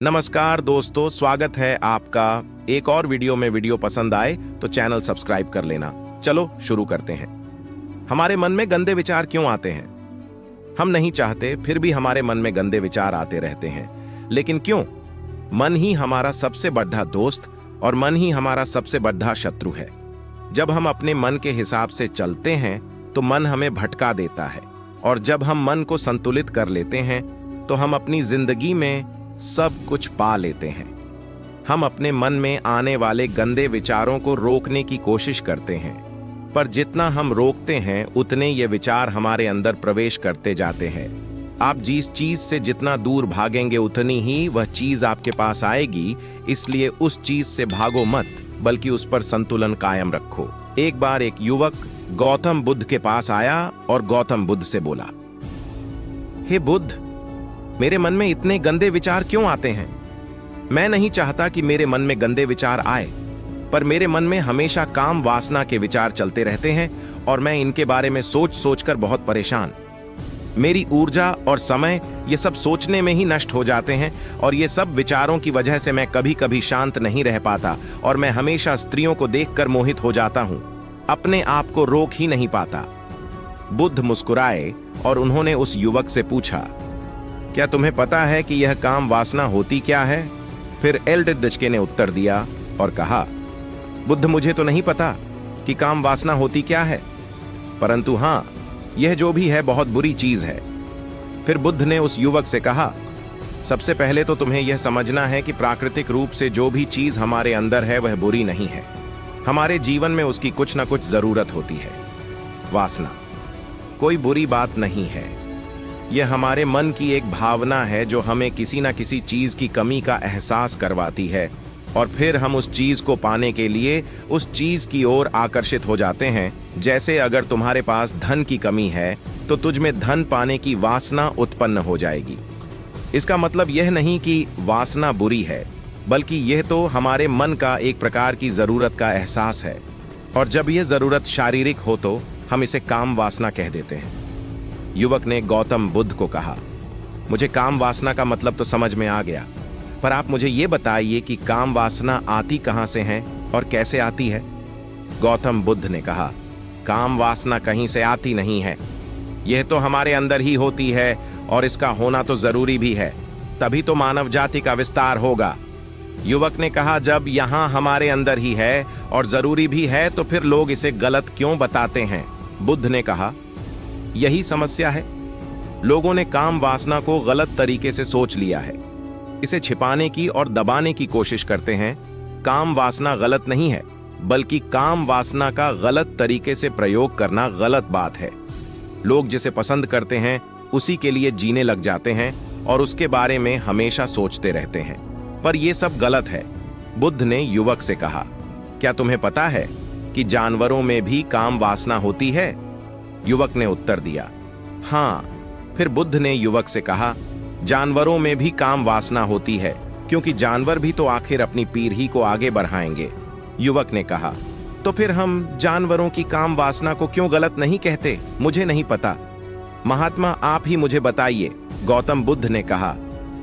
नमस्कार दोस्तों, स्वागत है आपका एक और वीडियो में। वीडियो पसंद आए तो चैनल सब्सक्राइब कर लेना। चलो शुरू करते हैं। हमारे मन में गंदे विचार क्यों आते हैं? हम नहीं चाहते, फिर भी हमारे मन में गंदे विचार आते रहते हैं। लेकिन क्यों? मन ही हमारा सबसे बड़ा दोस्त और मन ही हमारा सबसे बड़ा शत्रु है। जब हम अपने मन के हिसाब से चलते हैं तो मन हमें भटका देता है, और जब हम मन को संतुलित कर लेते हैं तो हम अपनी जिंदगी में सब कुछ पा लेते हैं। हम अपने मन में आने वाले गंदे विचारों को रोकने की कोशिश करते हैं, पर जितना हम रोकते हैं उतने ये विचार हमारे अंदर प्रवेश करते जाते हैं। आप जिस चीज से जितना दूर भागेंगे उतनी ही वह चीज आपके पास आएगी। इसलिए उस चीज से भागो मत, बल्कि उस पर संतुलन कायम रखो। एक बार एक युवक गौतम बुद्ध के पास आया और गौतम बुद्ध से बोला, हे बुद्ध, मेरे मन में इतने गंदे विचार क्यों आते हैं? मैं नहीं चाहता कि मेरे मन में गंदे विचार आए, पर मेरे मन में हमेशा काम वासना के विचार चलते रहते हैं और मैं इनके बारे में सोच सोचकर बहुत परेशान। मेरी ऊर्जा और समय ये सब सोचने में ही नष्ट हो जाते हैं, और ये सब विचारों की वजह से मैं कभी कभी शांत नहीं रह पाता, और मैं हमेशा स्त्रियों को देखकर मोहित हो जाता हूं, अपने आप को रोक ही नहीं पाता। बुद्ध मुस्कुराए और उन्होंने उस युवक से पूछा, क्या तुम्हें पता है कि यह काम वासना होती क्या है? फिर एल्डरडचके ने उत्तर दिया और कहा, बुद्ध, मुझे तो नहीं पता कि काम वासना होती क्या है, परंतु हां, यह जो भी है बहुत बुरी चीज है। फिर बुद्ध ने उस युवक से कहा, सबसे पहले तो तुम्हें यह समझना है कि प्राकृतिक रूप से जो भी चीज हमारे अंदर है वह बुरी नहीं है। हमारे जीवन में उसकी कुछ ना कुछ जरूरत होती है। वासना कोई बुरी बात नहीं है। यह हमारे मन की एक भावना है जो हमें किसी न किसी चीज की कमी का एहसास करवाती है, और फिर हम उस चीज को पाने के लिए उस चीज की ओर आकर्षित हो जाते हैं। जैसे अगर तुम्हारे पास धन की कमी है तो तुझ में धन पाने की वासना उत्पन्न हो जाएगी। इसका मतलब यह नहीं कि वासना बुरी है, बल्कि यह तो हमारे मन का एक प्रकार की जरूरत का एहसास है, और जब यह जरूरत शारीरिक हो तो हम इसे काम वासना कह देते हैं। युवक ने गौतम बुद्ध को कहा, मुझे काम वासना का मतलब तो समझ में आ गया, पर आप मुझे ये बताइए कि काम वासना आती कहां से है और कैसे आती है? गौतम बुद्ध ने कहा, काम वासना कहीं से आती नहीं है, यह तो हमारे अंदर ही होती है, और इसका होना तो जरूरी भी है, तभी तो मानव जाति का विस्तार होगा। युवक ने कहा, जब यहां हमारे अंदर ही है और जरूरी भी है तो फिर लोग इसे गलत क्यों बताते हैं? बुद्ध ने कहा, यही समस्या है। लोगों ने काम वासना को गलत तरीके से सोच लिया है, इसे छिपाने की और दबाने की कोशिश करते हैं। काम वासना गलत नहीं है, बल्कि काम वासना का गलत तरीके से प्रयोग करना गलत बात है। लोग जिसे पसंद करते हैं उसी के लिए जीने लग जाते हैं और उसके बारे में हमेशा सोचते रहते हैं, पर यह सब गलत है। बुद्ध ने युवक से कहा, क्या तुम्हें पता है कि जानवरों में भी काम वासना होती है? युवक ने उत्तर दिया, हाँ। फिर बुद्ध ने युवक से कहा, जानवरों में भी काम वासना होती है, क्योंकि जानवर भी तो आखिर अपनी पीढ़ी को आगे बढ़ाएंगे। युवक ने कहा, तो फिर हम जानवरों की काम वासना को क्यों गलत नहीं कहते? मुझे नहीं पता, महात्मा आप ही मुझे बताइए। गौतम बुद्ध ने कहा,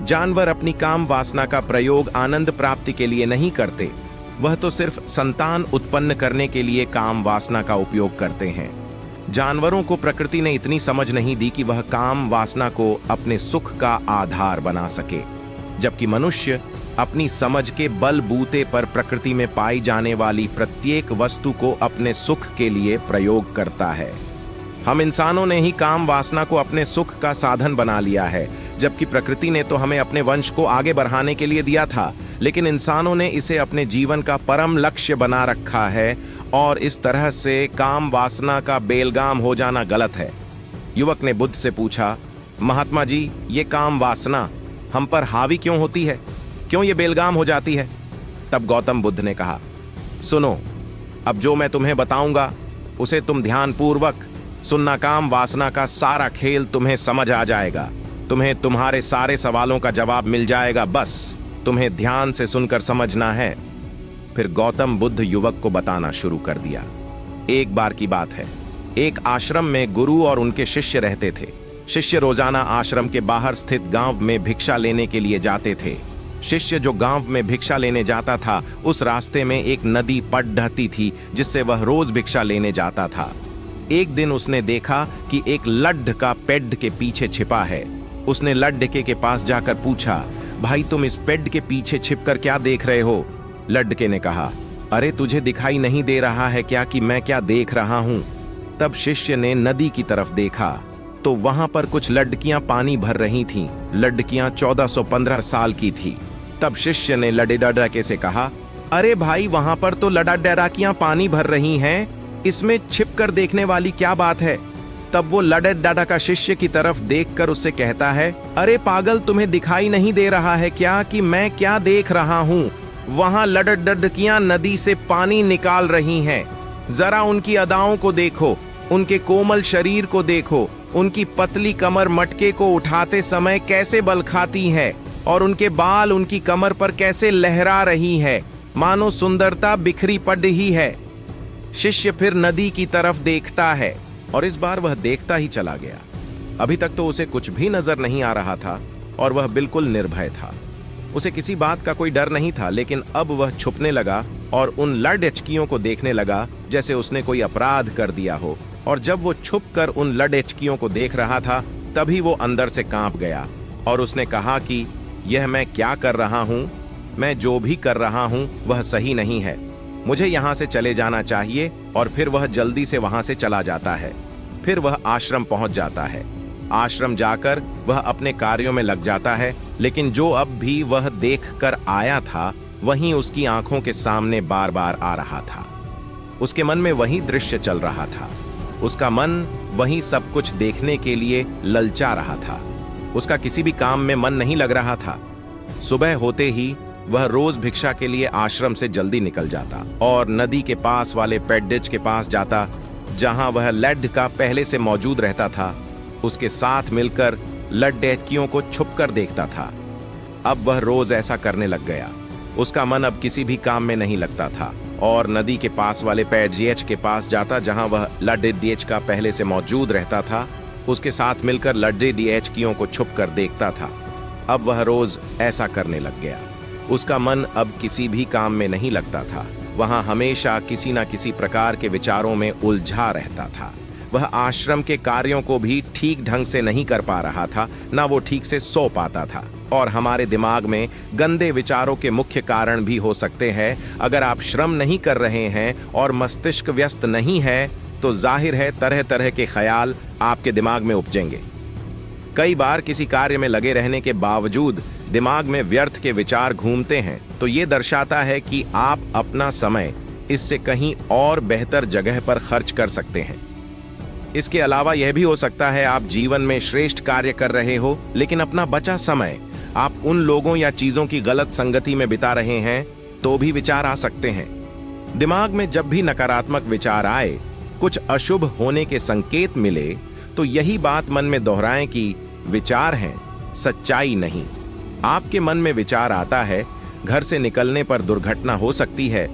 जानवर अपनी काम वासना का प्रयोग आनंद प्राप्ति के लिए नहीं करते, वह तो सिर्फ संतान उत्पन्न करने के लिए काम वासना का उपयोग करते हैं। जानवरों को प्रकृति ने इतनी समझ नहीं दी कि वह काम वासना को अपने सुख का आधार बना सके, जबकि मनुष्य अपनी समझ के बलबूते पर प्रकृति में पाई जाने वाली प्रत्येक वस्तु को अपने सुख के लिए प्रयोग करता है। हम इंसानों ने ही काम वासना को अपने सुख का साधन बना लिया है, जबकि प्रकृति ने तो हमें अपने वंश को आगे बढ़ाने के लिए दिया था, लेकिन इंसानों ने इसे अपने जीवन का परम लक्ष्य बना रखा है, और इस तरह से काम वासना का बेलगाम हो जाना गलत है। युवक ने बुद्ध से पूछा, महात्मा जी, ये काम वासना हम पर हावी क्यों होती है? क्यों ये बेलगाम हो जाती है? तब गौतम बुद्ध ने कहा, सुनो, अब जो मैं तुम्हें बताऊंगा उसे तुम ध्यानपूर्वक सुनना। काम वासना का सारा खेल तुम्हें समझ आ जाएगा, तुम्हें तुम्हारे सारे सवालों का जवाब मिल जाएगा, बस तुम्हें ध्यान से सुनकर समझना है। फिर गौतम बुद्ध युवक को बताना शुरू कर दिया। एक बार की बात है, एक आश्रम में गुरु और उनके शिष्य रहते थे। शिष्य रोजाना आश्रम के बाहर स्थित गांव में भिक्षा लेने के लिए जाते थे। शिष्य जो गांव में भिक्षा लेने जाता था, उस रास्ते में एक नदी पट थी जिससे वह रोज भिक्षा लेने जाता था। एक दिन उसने देखा कि एक लड्ढ का पेड़ के पीछे छिपा है। उसने लड्ढके के पास जाकर पूछा, भाई तुम इस पेड़ के पीछे छिपकर क्या देख रहे हो? लड्ढके ने कहा, अरे तुझे दिखाई नहीं दे रहा है क्या कि मैं क्या देख रहा हूं? तब शिष्य ने नदी की तरफ देखा तो वहां पर कुछ लड़कियां पानी भर रही थीं। लड़कियां 1415 साल की थी। तब शिष्य ने लड़ेडराके से कहा, अरे भाई वहां पर तो लड़ाडराकियां पानी भर रही हैं, इसमें छिपकर देखने वाली क्या बात है? तब वो लड़ेडाडा का शिष्य की तरफ देखकर उससे कहता है, अरे पागल, तुम्हें दिखाई नहीं दे रहा है क्या कि मैं क्या देख रहा हूं? वहां लड़डकियां नदी से पानी निकाल रही हैं। जरा उनकी अदाओं को देखो, उनके कोमल शरीर को देखो, उनकी पतली कमर मटके को उठाते समय कैसे बल खाती है और उनके बाल उनकी कमर पर कैसे लहरा रही है, मानो सुंदरता बिखरी पड़ ही है। शिष्य फिर नदी की तरफ देखता है और इस बार वह देखता ही चला गया। अभी तक तो उसे कुछ भी नजर नहीं आ रहा था और वह बिल्कुल निर्भय था। उसे किसी बात का कोई डर नहीं था, लेकिन अब वह छुपने लगा और उन लड़ेचकियों को देखने लगा जैसे उसने कोई अपराध कर दिया हो। और जब वो छुपकर उन लड़ेचकियों को देख रहा था, तभी वो अंदर से कांप गया और उसने कहा कि यह मैं क्या कर रहा हूं? मैं जो भी कर रहा हूं वह सही नहीं है। मुझे यहां से चले जाना चाहिए। और फिर वह जल्दी से वहां से चला जाता है। फिर वह आश्रम पहुंच जाता है। आश्रम जाकर वह अपने कार्यों में लग जाता है, लेकिन जो अब भी वह देख कर आया था वहीं उसकी आंखों के सामने बार बार आ रहा था। उसके मन में वही दृश्य चल रहा था। उसका मन वही सब कुछ देखने के लिए ललचा रहा था। उसका किसी भी काम में मन नहीं लग रहा था। सुबह होते ही वह रोज भिक्षा के लिए आश्रम से जल्दी निकल जाता और नदी के पास वाले पेड्डिच के पास जाता, जहां वह लड्ढ का पहले से मौजूद रहता था। उसके साथ मिलकर लड्ढकियों को छुपकर देखता था। अब वह रोज ऐसा करने लग गया। उसका मन अब किसी भी काम में नहीं लगता था और नदी के पास वाले पेड्डिच के पास जाता, जहां वह लड्ढ का पहले से मौजूद रहता था। उसके साथ मिलकर लड्ढकियों को छुपकर देखता था। अब वह रोज ऐसा करने लग गया। उसका मन अब किसी भी काम में नहीं लगता था। वहां हमेशा किसी न किसी प्रकार के विचारों में उलझा रहता था। वह आश्रम के कार्यों को भी ठीक ढंग से नहीं कर पा रहा था, ना वो ठीक से सो पाता था। और हमारे दिमाग में गंदे विचारों के मुख्य कारण भी हो सकते हैं। अगर आप श्रम नहीं कर रहे हैं और मस्तिष्क व्यस्त नहीं है, तो जाहिर है तरह तरह के ख्याल आपके दिमाग में उपजेंगे। कई बार किसी कार्य में लगे रहने के बावजूद दिमाग में व्यर्थ के विचार घूमते हैं, तो ये दर्शाता है कि आप अपना समय इससे कहीं और बेहतर जगह पर खर्च कर सकते हैं। इसके अलावा यह भी हो सकता है आप जीवन में श्रेष्ठ कार्य कर रहे हो, लेकिन अपना बचा समय आप उन लोगों या चीजों की गलत संगति में बिता रहे हैं, तो भी विचार आ सकते हैं। दिमाग में जब भी नकारात्मक विचार आए, कुछ अशुभ होने के संकेत मिले, तो यही बात मन में दोहराएं कि विचार हैं, सच्चाई नहीं। आपके मन में विचार आता है, घर से निकलने पर दुर्घटना हो सकती है,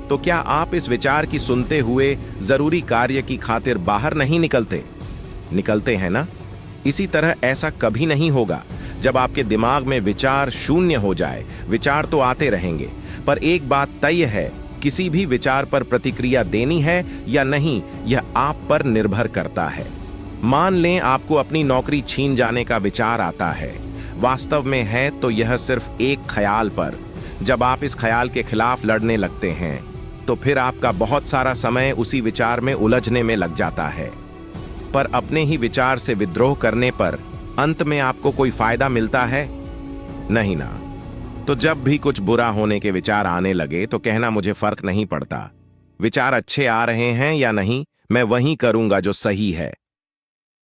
तो क्या आप इस विचार की सुनते हुए जरूरी कार्य की खातिर बाहर नहीं निकलते हैं ना? इसी तरह ऐसा कभी नहीं होगा जब आपके दिमाग में विचार शून्य हो जाए। विचार तो आते रहेंगे, पर एक बात तय है, किसी भी विचार पर प्रतिक्रिया देनी है या नहीं, यह आप पर निर्भर करता है। मान लें आपको अपनी नौकरी छीन जाने का विचार आता है। वास्तव में है तो यह सिर्फ एक ख्याल पर। जब आप इस ख्याल के खिलाफ लड़ने लगते हैं, तो फिर आपका बहुत सारा समय उसी विचार में उलझने में लग जाता है। पर अपने ही विचार से विद्रोह करने पर अंत में आपको कोई फायदा मिलता है? नहीं ना। तो जब भी कुछ बुरा होने के विचार आने लगे तो कहना मुझे फर्क नहीं पड़ता। विचार अच्छे आ रहे हैं या नहीं, मैं वही करूंगा जो सही है।